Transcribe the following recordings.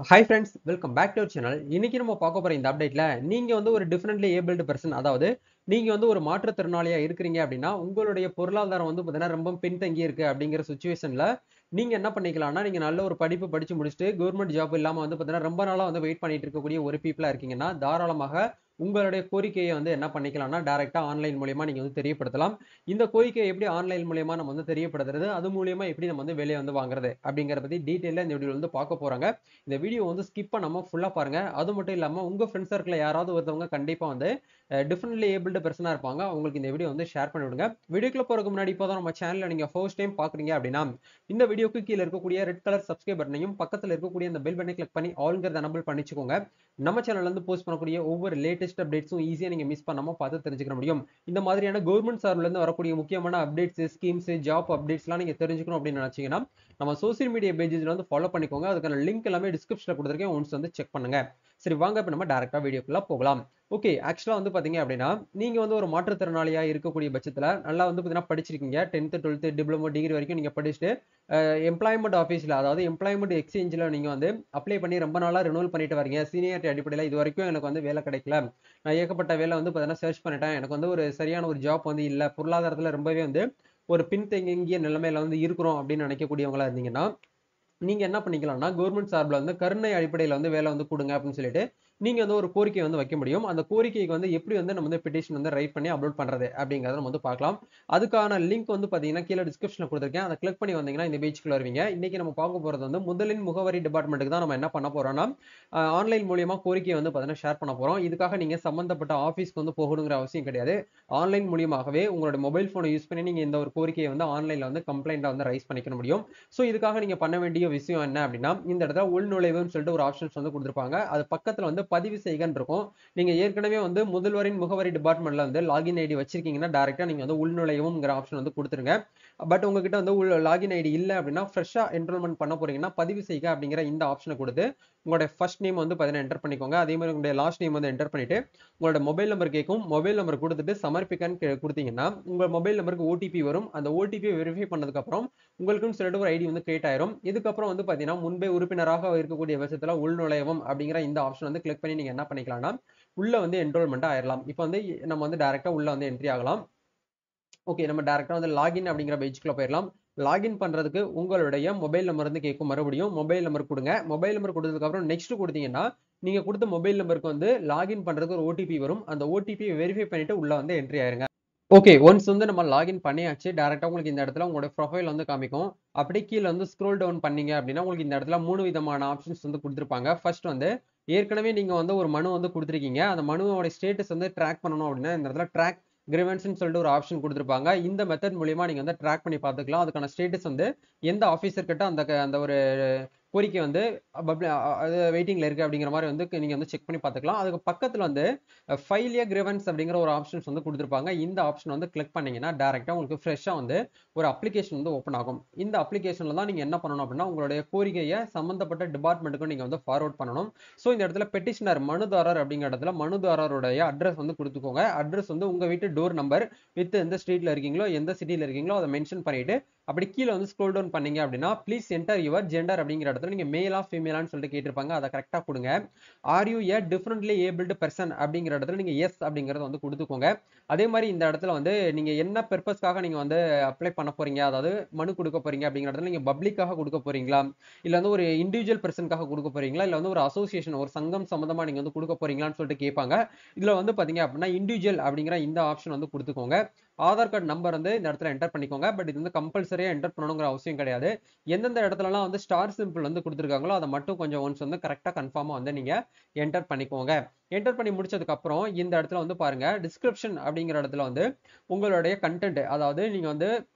Hi friends, welcome back to our channel. இன்னைக்கு நம்ம பார்க்க போற இந்த அப்டேட்ல நீங்க வந்து ஒரு டிஃபரெண்ட்லி ஏபிள்டு பர்சன், அதாவது நீங்க வந்து ஒரு மாற்றுத்திறனாளியா இருக்கிறீங்க அப்படின்னா உங்களுடைய பொருளாதாரம் வந்து பார்த்தீங்கன்னா ரொம்ப பின்தங்கி இருக்கு அப்படிங்கிற சுச்சுவேஷன்ல நீங்க என்ன பண்ணிக்கலாம்னா, நீங்க நல்ல ஒரு படிப்பு படிச்சு முடிச்சுட்டு கவர்மெண்ட் ஜாப் இல்லாம வந்து பார்த்தீங்கன்னா ரொம்ப நாளா வந்து வெயிட் பண்ணிட்டு இருக்கக்கூடிய ஒரு பீப்புளா இருக்கீங்கன்னா தாராளமாக உங்களுடைய கோரிக்கையை வந்து என்ன பண்ணிக்கலாம்னா டைரக்டா ஆன்லைன் மூலியமா நீங்க வந்து தெரியப்படுத்தலாம். இந்த கோரிக்கையை எப்படி ஆன்லைன் மூலியமா நம்ம வந்து தெரியப்படுத்துறது, அது மூலியமா எப்படி நம்ம வந்து வேலையை வந்து வாங்குறது அப்படிங்கறத பத்தி டீடைலா இந்த வீடியோல வந்து பார்க்க போறாங்க. இந்த வீடியோ வந்து ஸ்கிப் பண்ணாம ஃபுல்லா பாருங்க. அது மட்டும் இல்லாம உங்க ஃப்ரெண்ட்ஸ் சர்க்கிள்ல யாராவது ஒருத்தவங்க கண்டிப்பா வந்து டிஃபரெண்ட்லி ஏபிள்டு பெர்சனா இருப்பாங்க. அவங்களுக்கு இந்த வீடியோ வந்து ஷேர் பண்ணி விடுங்க. வீடியோக்குள்ள போறதுக்கு முன்னாடி இப்போதான் நம்ம சேனல்ல நீங்க ஃபர்ஸ்ட் டைம் பாக்குறீங்க அப்படின்னா இந்த வீடியோக்கு கீழ இருக்கக்கூடிய ரெட் கலர் சப்ஸ்கிரைப் பட்டனையும் பக்கத்துல இருக்கக்கூடிய அந்த பெல் பட்டனை கிளிக் பண்ணி ஆல்ங்கிறத எனபிள் பண்ணிச்சுக்கோங்க. நம்ம சேனல்ல இருந்து போஸ்ட் பண்ணக்கூடிய ஒவ்வொரு லேட்டஸ்ட் அப்டேட்ஸும் ஈஸியா நீங்க மிஸ் பண்ணாம பார்த்து தெரிஞ்சுக்க முடியும். இந்த மாதிரியான கவர்மெண்ட் சார்பில இருந்து வரக்கூடிய முக்கியமான அப்டேட்ஸ், ஸ்கீம்ஸ், ஜாப் அப்டேட்ஸ்லாம் நீங்க தெரிஞ்சுக்கணும் அப்படின்னு நினைச்சீங்கன்னா நம்ம சோசியல் மீடியா பேஜஸ்ல வந்து ஃபாலோ பண்ணிக்கோங்க. அதுக்கான லிங்க் எல்லாமே டிஸ்கிரிப்ஷன்ல கொடுத்துருக்கேன். ஒன்ஸ் வந்து செக் பண்ணுங்க. சரி, வாங்க இப்ப நம்ம டைரக்டா வீடியோக்குள்ள போகலாம். ஓகே, ஆக்சுவலா வந்து பாத்தீங்க அப்படின்னா நீங்க வந்து ஒரு மாற்றுத்திறனாளியா இருக்கக்கூடிய பட்சத்துல நல்லா வந்து பாத்தீங்கன்னா படிச்சிருக்கீங்க. 10th 12th டிப்ளமோ டிகிரி வரைக்கும் நீங்க படிச்சுட்டு எம்ப்ளாய்மெண்ட் ஆஃபீஸ்ல, அதாவது எம்ப்ளாய்மெண்ட் எக்ஸ்சேஞ்சில் நீங்க வந்து அப்ளை பண்ணி ரொம்ப நாளா ரினூவல் பண்ணிட்டு வரீங்க. சீனியாரிட்டி அடிப்படையில் இது வரைக்கும் எனக்கு வந்து வேலை கிடைக்கல, நான் ஏகப்பட்ட வேலை வந்து பாத்தீங்கன்னா சர்ச் பண்ணிட்டேன், எனக்கு வந்து ஒரு சரியான ஒரு ஜாப் வந்து இல்ல, பொருளாதாரத்துல ரொம்பவே வந்து ஒரு பின்தங்கிய நிலைமையில வந்து இருக்கிறோம் அப்படின்னு நினைக்கக்கூடியவங்களா இருந்தீங்கன்னா நீங்க என்ன பண்ணிக்கலாம்னா, கவர்மெண்ட் சார்பில வந்து கருணை அடிப்படையில வந்து வேலை வந்து குடுங்க அப்படின்னு சொல்லிட்டு, நீங்க வந்து ஒரு கோரிக்கை வந்து வைக்க முடியும். அந்த கோரிக்கைக்கு வந்து எப்படி வந்து நம்ம வந்து பெட்டிஷன் வந்து ரைட் பண்ணி அப்லோட் பண்றது அப்படிங்கிறத நம்ம வந்து பார்க்கலாம். அதுக்கான லிங்க் வந்து பார்த்தீங்கன்னா, கீழ டிஸ்கிரிப்ஷன்ல குடுத்திருக்கேன். அத கிளிக் பண்ணி வந்தீங்கன்னா, இந்த பேஜ்க்குள்ள வருவீங்க. இன்னைக்கு நம்ம பார்க்க போறது வந்து முதலின் முகவரி டிபார்ட்மென்ட்க்கு தான் நம்ம என்ன பண்ண போறோம்னா, ஆன்லைன் மூலியமா கோரிக்கைய வந்து பார்த்தீங்கன்னா ஷேர் பண்ண போறோம். இதுக்காக நீங்க சம்பந்தப்பட்ட ஆபீஸ்க்கு வந்து போகணுங்கிற அவசியம் கிடையாது. ஆன்லைன் மூலியமாகவே உங்களோட மொபைல் ஃபோன யூஸ் பண்ணி நீங்க இந்த ஒரு கோரிக்கைய வந்து ஆன்லைன்ல வந்து கம்ப்ளைண்ட்டா வந்து ரைஸ் பண்ணிக்க முடியும். சோ இதுக்காக நீங்க பண்ண வேண்டிய விஷயம் என்ன அப்படின்னா, இந்த இடத்துல உள்நுழைவுன்னு சொல்லிட்டு ஒரு ஆப்ஷன்ஸ் வந்து கொடுத்திருப்பாங்க. அது பக்கத்துல வந்து பதிவு செய்கன்னு இருக்கும். நீங்க ஏற்கனவே வந்து முதல்வரின் முகவரி டிபார்ட்மெண்ட்ல வந்து லாகின் ஐடி வச்சிருக்கீங்கன்னா டைரக்டா நீங்க வந்து உள்நுழைவுங்கிற ஆப்ஷன் வந்து கொடுத்துருங்க. பட் உங்ககிட்ட வந்து லாகின் ஐடி இல்ல அப்படின்னா ஃப்ரெஷ்ஷா என்ரோல்மெண்ட் பண்ண போறீங்கன்னா பதிவு செய்க அப்படிங்கிற இந்த ஆப்ஷனை கொடுத்து உங்களோட ஃபர்ஸ்ட் நேம் வந்து பார்த்தீங்கன்னா என்டர் பண்ணிக்கோங்க. அதே மாதிரி உங்களுடைய லாஸ்ட் நேம் வந்து என்டர் பண்ணிட்டு உங்களோட மொபைல் நம்பர் கேட்கும். மொபைல் நம்பர் கொடுத்துட்டு சமர்ப்பிக்கன்னு கொடுத்தீங்கன்னா உங்க மொபைல் நம்பருக்கு ஓடிபி வரும். அந்த ஓடிபி வெரிஃபை பண்ணதுக்கு அப்புறம் உங்களுக்குன்னு சொல்லிட்டு ஒரு ஐடி வந்து கிரியேட் ஆயிரும். இதுக்கப்புறம் வந்து பாத்தீங்கன்னா முன்பே உறுப்பினராக இருக்கக்கூடிய பட்சத்துல உள்நுழைவும் அப்படிங்கிற இந்த ஆப்ஷன் வந்து கிளிக் பண்ணி நீங்க என்ன பண்ணிக்கலாம்னா உள்ள வந்து என்ரோல்மெண்ட் ஆயிரலாம். இப்போ வந்து நம்ம வந்து டைரக்டா உள்ள வந்து என்ட்ரி ஆகலாம். ஓகே, நம்ம டைரக்டா வந்து லாகின் அப்படிங்கிற பேஜ்க்குள்ள போயிடலாம். லாகின் பண்றதுக்கு உங்களுடைய மொபைல் நம்பர் வந்து கேட்கும். மறுபடியும் மொபைல் நம்பர் கொடுங்க. மொபைல் நம்பர் கொடுத்ததுக்கு அப்புறம் நெக்ஸ்ட் கொடுத்தீங்கன்னா நீங்க கொடுத்த மொபைல் நம்பருக்கு வந்து லாகின் பண்றதுக்கு ஒரு ஓடிபி வரும். அந்த ஓடிபி வெரிஃபை பண்ணிட்டு உள்ள வந்து என்ட்ரி ஆயிருங்க. ஓகே, ஒன்ஸ் வந்து நம்ம லாகின் பண்ணியாச்சு. டைரக்டா உங்களுக்கு இந்த இடத்துல உங்களோட ப்ரொஃபைல் வந்து காமிக்கும். அப்படியே கீழ வந்து ஸ்க்ரோல் டவுன் பண்ணீங்க அப்படின்னா உங்களுக்கு இந்த இடத்துல 3 விதமான ஆப்ஷன்ஸ் வந்து குடுத்திருப்பாங்க. ஃபர்ஸ்ட் வந்து ஏற்கனவே நீங்க வந்து ஒரு மனு வந்து குடுத்திருக்கீங்க. அந்த மனுவோட ஸ்டேட்டஸ் வந்து ட்ராக் பண்ணணும் அப்படின்னா இந்த இடத்துல ட்ராக் கிரிவன்ஸ்ன்னு சொல்லிட்டு ஒரு ஆப்ஷன் குடுத்திருப்பாங்க. இந்த மெத்தட் மூலியமா நீங்க வந்து ட்ராக் பண்ணி பார்த்துக்கலாம். அதுக்கான ஸ்டேட்டஸ் வந்து எந்த ஆபீசர் கிட்ட அந்த ஒரு கோரிக்கை வந்து அது வெயிட்டிங்ல இருக்கு அப்படிங்கிற மாதிரி வந்து நீங்க வந்து செக் பண்ணி பார்த்துக்கலாம். அதுக்கு பக்கத்துல வந்து ஃபைல் எ கிரிவன்ஸ் அப்படிங்கிற ஒரு ஆப்ஷன்ஸ் வந்து கொடுத்திருப்பாங்க. இந்த ஆப்ஷன் வந்து கிளிக் பண்ணீங்கன்னா டைரக்டா உங்களுக்கு ஃப்ரெஷ்ஷா வந்து ஒரு அப்ளிகேஷன் வந்து ஓப்பன் ஆகும். இந்த அப்ளிகேஷன்ல தான் நீங்க என்ன பண்ணணும் அப்படின்னா உங்களுடைய கோரிக்கையை சம்பந்தப்பட்ட டிபார்ட்மெண்ட்டுக்கு நீங்க வந்து ஃபார்வர்ட் பண்ணணும். சோ இந்த இடத்துல பெட்டிஷனர் மனுதாரர் அப்படிங்கிற இடத்துல மனுதாரருடைய அட்ரஸ் வந்து கொடுத்துக்கோங்க. அட்ரஸ் வந்து உங்க வீட்டு டோர் நம்பர் வித் எந்த ஸ்ட்ரீட்ல இருக்கீங்களோ எந்த சிட்டில இருக்கீங்களோ அதை மென்ஷன் பண்ணிட்டு அப்படி கீழே வந்து ஸ்க்ரோல் டவுன் பண்ணீங்க அப்படின்னா ப்ளீஸ் என்டர் யுவர் ஜெண்டர் அப்படிங்கிற இடத்துல நீங்க மேலா ஃபீமேலான்னு சொல்லிட்டு கேட்டிருப்பாங்க. அதை கரெக்டா கொடுங்க. Are you A differently abled person அப்படிங்கிற இடத்துல நீங்க எஸ் அப்படிங்கறத வந்து கொடுத்துக்கோங்க. அதே மாதிரி இந்த இடத்துல வந்து நீங்க என்ன பர்பஸ்க்காக நீங்க வந்து அப்ளை பண்ண போறீங்க, அதாவது மனு கொடுக்க போறீங்க அப்படிங்கிற இடத்துல நீங்க பப்ளிக்காக கொடுக்க போறீங்களா, இல்ல வந்து ஒரு இண்டிவிஜுவல் பர்சனுக்காக கொடுக்க போறீங்களா, இல்ல வந்து ஒரு அசோசியேஷன் ஒரு சங்கம் சம்பந்தமா நீங்க வந்து கொடுக்க போறீங்களான்னு சொல்லிட்டு கேட்பாங்க. இதுல வந்து பாத்தீங்க அப்படின்னா இண்டிவிஜுவல் அப்படிங்கிற இந்த ஆப்ஷன் வந்து கொடுத்துக்கோங்க. ஆதார் கார்டு நம்பர் வந்து இந்த இடத்துல என்டர் பண்ணிக்கோங்க. பட் இது வந்து கம்பல்சரியா என்டர் பண்ணணுங்கிற அவசியம் கிடையாது. எந்தெந்த இடத்துலலாம் வந்து ஸ்டார் சிம்பிள் வந்து கொடுத்துருக்காங்களோ அதை மட்டும் கொஞ்சம் ஒன்ஸ் வந்து கரெக்டா கன்ஃபார்மா வந்து நீங்க என்டர் பண்ணிக்கோங்க. என்டர் பண்ணி முடிச்சதுக்கு அப்புறம் இந்த இடத்துல வந்து பாருங்க டிஸ்கிரிப்ஷன் அப்படிங்கிற இடத்துல வந்து உங்களுடைய கண்டென்ட், அதாவது நீங்க வந்து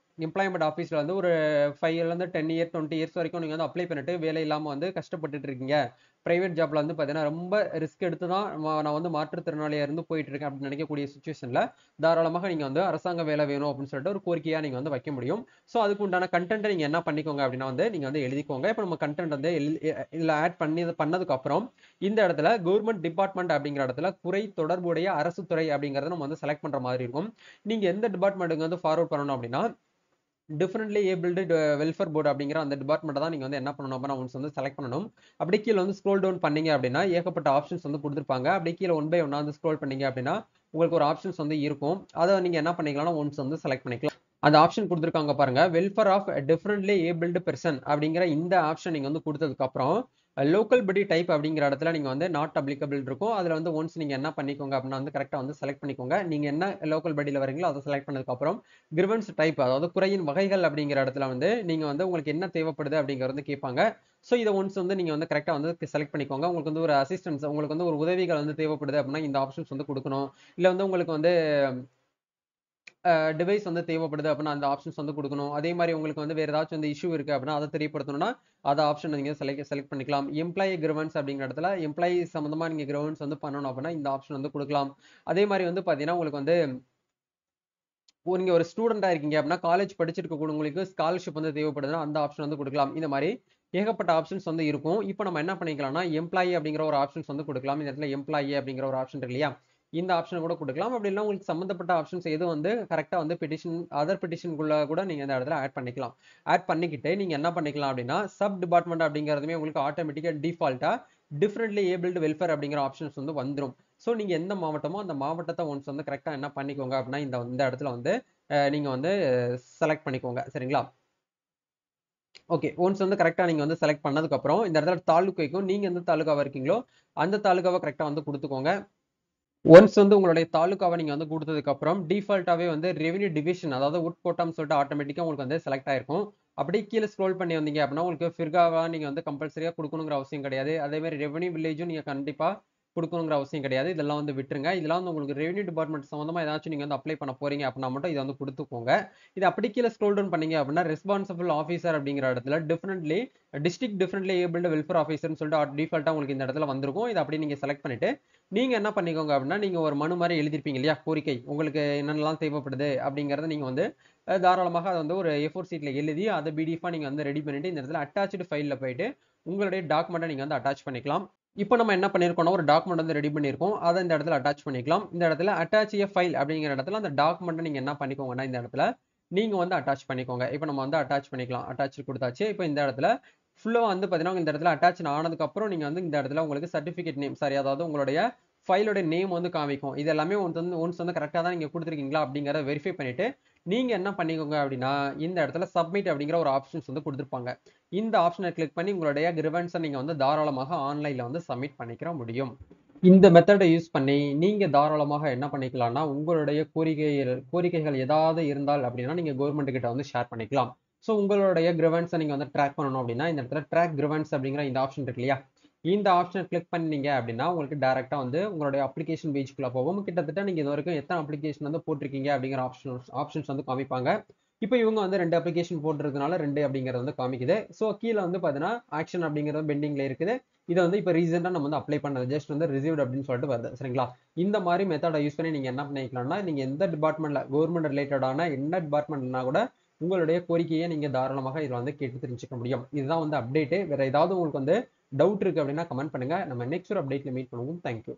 எம்ப்ளாய்மெண்ட் ஆஃபீஸ்ல வந்து ஒரு 5 இயர்ல இருந்து 10 இயர் 20 இயர்ஸ் வரைக்கும் நீங்க வந்து அப்ளை பண்ணிட்டு வேலை இல்லாம வந்து கஷ்டப்பட்டுட்டு இருக்கீங்க. பிரைவேட் ஜாப்ல வந்து பாத்தீங்கன்னா ரொம்ப ரிஸ்க் எடுத்து தான் நான் வந்து மாற்றுத்திறனாளியா இருந்து போயிட்டு இருக்கேன் அப்படின்னு நினைக்கக்கூடிய சுச்சுவேஷன்ல தாராளமாக நீங்க வந்து அரசாங்க வேலை வேணும் அப்படின்னு சொல்லிட்டு ஒரு கோரிக்கையா நீங்க வந்து வைக்க முடியும். சோ அதுக்கு உண்டான கண்டென்ட் நீங்க என்ன பண்ணிக்கோங்க அப்படின்னா வந்து நீங்க வந்து எழுதிக்கோங்க. இப்போ நம்ம கண்டென்ட் வந்து இதுல ஆட் பண்ணதுக்கு அப்புறம் இந்த இடத்துல கவர்மெண்ட் டிபார்ட்மெண்ட் அப்படிங்கிற இடத்துல குறை தொடர்புடைய அரசு துறை அப்படிங்கறத நம்ம வந்து செலக்ட் பண்ற மாதிரி இருக்கும். நீங்க எந்த டிபார்ட்மெண்ட்டுக்கு வந்து ஃபார்வர்ட் பண்ணணும் அப்படின்னா டிஃபரெண்ட்லி ஏபிள்டு வெல்ஃபேர் போர்டு அப்படிங்கிற அந்த டிபார்ட்மெண்ட் தான் நீங்க வந்து என்ன பண்ணணும் அப்படின்னா ஒன்ஸ் வந்து செலக்ட் பண்ணணும். அப்படி கீழே வந்து ஸ்க்ரோல் டவுன் பண்ணீங்க அப்படின்னா ஏகப்பட்ட ஆப்ஷன்ஸ் வந்து கொடுத்துருப்பாங்க. அப்படி கீழே ஒன் பை ஒன்னா வந்து ஸ்க்ரோல் பண்ணீங்க அப்படின்னா உங்களுக்கு ஒரு ஆப்ஷன்ஸ் வந்து இருக்கும். அதை நீங்க என்ன பண்ணிக்கலாம்னா ஒன்ஸ் வந்து செலக்ட் பண்ணிக்கலாம். அந்த ஆப்ஷன் கொடுத்துருக்காங்க பாருங்க, welfare of differently abled person அப்படிங்கிற இந்த ஆப்ஷன் நீங்க வந்து கொடுத்ததுக்கு அப்புறம் லோக்கல் படி டைப் அப்படிங்கிற இடத்துல நீங்க வந்து நாட் அப்ளிகபிள் இருக்கும். அதுல வந்து ஒன்ஸ் நீங்க என்ன பண்ணிக்கோங்க அப்படின்னா வந்து கரெக்டா வந்து செலக்ட் பண்ணிக்கோங்க. நீங்க என்ன லோக்கல் படியில வரீங்களோ அதை செலக்ட் பண்ணதுக்கு அப்புறம் கிரிவன்ஸ் டைப், அதாவது குறையின் வகைகள் அப்படிங்கிற இடத்துல வந்து நீங்க வந்து உங்களுக்கு என்ன தேவைப்படுது அப்படிங்கறது கேட்பாங்க. ஸோ இதை ஒன்ஸ் வந்து நீங்க வந்து கரெக்டா வந்து செலக்ட் பண்ணிக்கோங்க. உங்களுக்கு வந்து ஒரு அசிஸ்டன்ஸ், உங்களுக்கு வந்து ஒரு உதவிகள் வந்து தேவைப்படுது அப்படின்னா இந்த ஆப்ஷன்ஸ் வந்து கொடுக்கணும். இல்ல வந்து உங்களுக்கு வந்து டிவைஸ் வந்து தேவைப்படுது அப்படின்னா அந்த ஆப்ஷன்ஸ் வந்து கொடுக்கணும். அதே மாதிரி உங்களுக்கு வந்து வேற ஏதாச்சும் வந்து இஷ்யூ இருக்கு அப்படின்னா அதை தெரியப்படுத்தணும்னா அதை ஆப்ஷன் நீங்க செலக்ட் பண்ணிக்கலாம். எம்ப்ளாயி கிரிவன்ஸ் அப்படிங்கிற இடத்துல எம்ப்ளாயி சம்பந்தமா நீங்க கிரிவன்ஸ் வந்து பண்ணணும் அப்படின்னா இந்த ஆப்ஷன் வந்து கொடுக்கலாம். அதே மாதிரி வந்து பாத்தீங்கன்னா உங்களுக்கு வந்து நீங்க ஒரு ஸ்டூடெண்டா இருக்கீங்க அப்படின்னா காலேஜ் படிச்சிருக்க கூட உங்களுக்கு ஸ்காலர்ஷிப் வந்து தேவைப்படுதுன்னா அந்த ஆப்ஷன் வந்து கொடுக்கலாம். இந்த மாதிரி ஏகப்பட்ட ஆப்ஷன்ஸ் வந்து இருக்கும். இப்போ நம்ம என்ன பண்ணிக்கலாம்னா எம்ப்ளாயி அப்படிங்கிற ஒரு ஆப்ஷன்ஸ் வந்து கொடுக்கலாம். இந்த இடத்துல எம்ப்ளாயி அப்படிங்கிற ஒரு ஆப்ஷன் இருக்கு இல்லையா, இந்த ஆப்ஷன் கூட கொடுக்கலாம். அப்படி இல்லை உங்களுக்கு சம்பந்தப்பட்ட ஆப்ஷன்ஸ் எது வந்து கரெக்டா வந்து பெட்டிஷன் அதர் பெட்டிஷனுக்குள்ள கூட நீங்க இந்த இடத்துல ஆட் பண்ணிக்கலாம். ஆட் பண்ணிக்கிட்டு நீங்க என்ன பண்ணிக்கலாம் அப்படின்னா சப் டிபார்ட்மெண்ட் அப்படிங்கிறதுமே உங்களுக்கு ஆட்டோமேட்டிக்கா டிஃபால்ட்டா டிஃபரெண்ட்லி ஏபிள்டு வெல்ஃபேர் அப்படிங்கிற ஆப்ஷன்ஸ் வந்து வந்துடும். ஸோ நீங்க எந்த மாவட்டமோ அந்த மாவட்டத்தை ஒன்ஸ் வந்து கரெக்டா என்ன பண்ணிக்கோங்க அப்படின்னா இந்த இடத்துல வந்து நீங்க வந்து செலக்ட் பண்ணிக்கோங்க. சரிங்களா? ஓகே. ஒன்ஸ் வந்து கரெக்ட்டா நீங்க வந்து செலக்ட் பண்ணதுக்கு அப்புறம் இந்த இடத்துல தாலுக்கைக்கும் நீங்க எந்த தாலுகாவா இருக்கீங்களோ அந்த தாலுகாவ கரெக்ட்டா வந்து குடுத்துக்கோங்க. ஒன்ஸ் வந்து உங்களுடைய தாலுகாவ நீங்க வந்து குடுத்ததுக்கு அப்புறம் டிஃபால்ட்டாவே வந்து ரெவென்யூ டிவிஷன், அதாவது உட்கோட்டம்னு சொல்லிட்டு ஆட்டோமேட்டிக்கா உங்களுக்கு வந்து செலக்ட் ஆயிருக்கும். அப்படியே கீழ ஸ்க்ரோல் பண்ணி வந்தீங்க அப்படின்னா உங்களுக்கு ஃபிர்காவா நீங்க வந்து கம்பல்சரியா குடுக்கணுங்கிற அவசியம் கிடையாது. அதே மாரி ரெவென்யூ வில்லேஜும் நீங்க கண்டிப்பா குடுக்கணுங்கிற அவசியம் கிடையாது. இதெல்லாம் வந்து விட்டுருங்க. இதெல்லாம் வந்து உங்களுக்கு ரெவென்யூ டிபார்ட்மெண்ட் சம்மந்தமா ஏதாச்சும் நீங்க வந்து அப்ளை பண்ண போறீங்க அப்படின்னா மட்டும் இத வந்து குடுத்துக்கோங்க. இது அப்படி கீழ ஸ்க்ரோல் டவுன் பண்ணீங்க அப்படின்னா ரெஸ்பான்சிபிள் ஆஃபீசர் அப்படிங்கிற இடத்துல differently district differently abled welfare ஆஃபீசர்னு சொல்லிட்டு டிஃபால்ட்டா உங்களுக்கு இந்த இடத்துல வந்திருக்கும். இத அப்படியே நீங்க செலக்ட் பண்ணிட்டு நீங்க என்ன பண்ணிக்கோங்க அப்படின்னா நீங்க ஒரு மனு மாதிரி எழுதிருப்பீங்க இல்லையா, கோரிக்கை உங்களுக்கு என்னென்னலாம் தேவைப்படுது அப்படிங்கறத நீங்க வந்து தாராளமாக அதை வந்து ஒரு A4 சீட்ல எழுதி அதை பிடிஎஃபா நீங்க வந்து ரெடி பண்ணிட்டு இந்த இடத்துல அட்டாச்டு ஃபைல்ல போயிட்டு உங்களுடைய டாக்குமெண்ட்டை நீங்க வந்து அட்டாச் பண்ணிக்கலாம். இப்போ நம்ம என்ன பண்ணியிருக்கோம்னா ஒரு டாக்குமெண்ட் வந்து ரெடி பண்ணியிருக்கோம். அதை இந்த இடத்துல அட்டாச் பண்ணிக்கலாம். இந்த இடத்துல அட்டாச் எ ஃபைல் அப்படிங்கிற இடத்துல அந்த டாக்குமெண்ட்டை நீங்க என்ன பண்ணிக்கோங்கன்னா இந்த இடத்துல நீங்க வந்து அட்டாச் பண்ணிக்கோங்க. இப்போ நம்ம வந்து அட்டாச் பண்ணிக்கலாம். அட்டாச் கொடுத்தாச்சு. இப்போ இந்த இடத்துல ஃபுல்லா வந்து பாத்தீங்கன்னா இந்த இடத்துல அட்டாச் ஆனதுக்கு அப்புறம் நீங்க வந்து இந்த இடத்துல உங்களுக்கு சர்டிபிகேட் நேம், சாரி, அதாவது உங்களுடைய ஃபைலோட நேம் வந்து காமிக்கும். இது எல்லாமே ஒன்ஸ் வந்து கரெக்டா தான் நீங்க கொடுத்துருக்கீங்களா அப்படிங்கறத வெரிஃபை பண்ணிட்டு நீங்க என்ன பண்ணிக்கோங்க அப்படின்னா இந்த இடத்துல சப்மிட் அப்படிங்கிற ஒரு ஆப்ஷன்ஸ் வந்து கொடுத்துருப்பாங்க. இந்த ஆப்ஷனை கிளிக் பண்ணி உங்களுடைய கிரிவன்ஸை நீங்க வந்து தாராளமாக ஆன்லைன்ல வந்து சப்மிட் பண்ணிக்கிற முடியும். இந்த மெத்தடை யூஸ் பண்ணி நீங்க தாராளமாக என்ன பண்ணிக்கலாம்னா உங்களுடைய கோரிக்கைகள் ஏதாவது இருந்தால் அப்படின்னா நீங்க கவர்மெண்ட் கிட்ட வந்து ஷேர் பண்ணிக்கலாம். ஸோ உங்களுடைய கிரிவன்ஸை நீங்க வந்து ட்ராக் பண்ணணும் அப்படின்னா இந்த இடத்துல ட்ராக் கிரிவன்ஸ் அப்படிங்கிற இந்த ஆப்ஷன் இருக்கு இல்லையா, இந்த ஆப்ஷனை கிளிக் பண்ணீங்க அப்படின்னா உங்களுக்கு டைரக்டா வந்து உங்களுடைய அப்ளிகேஷன் பேஜ்க்குள்ள போகும். கிட்டத்தட்ட நீங்க இது வரைக்கும் எத்தனை அப்ளிகேஷன் வந்து போட்டிருக்கீங்க அப்படிங்கிற ஆப்ஷன்ஸ் வந்து காமிப்பாங்க. இப்போ இவங்க வந்து 2 அப்ளிகேஷன் போட்டிருக்கனால 2 அப்படிங்கிறது வந்து காமிக்குது. ஸோ கீழே வந்து பாத்தீங்கன்னா ஆக்ஷன் அப்படிங்கிறது பெண்டிங்ல இருக்குது. இதை வந்து இப்போ ரீசெண்டா நம்ம வந்து அப்ளை பண்ணது ஜஸ்ட் வந்து ரிசீவ்ட் அப்படின்னு சொல்லிட்டு வருது. சரிங்களா? இந்த மாதிரி மெத்தடை யூஸ் பண்ணி நீங்க என்ன பண்ணிக்கலாம்னா நீங்க எந்த டிபார்ட்மெண்ட்ல கவர்மெண்ட் ரிலேட்டடான என்ன டிபார்ட்மெண்ட்னா கூட உங்களுடைய கோரிக்கையை நீங்க தாராளமாக இதுல வந்து கேட்டு தெரிஞ்சுக்க முடியும். இதுதான் வந்து அப்டேட். வேற ஏதாவது உங்களுக்கு வந்து டவுட் இருக்கு அப்படின்னா கமெண்ட் பண்ணுங்க. நம்ம நெக்ஸ்ட் ஒரு அப்டேட்ல மீட் பண்ணுவோம். தேங்க்யூ.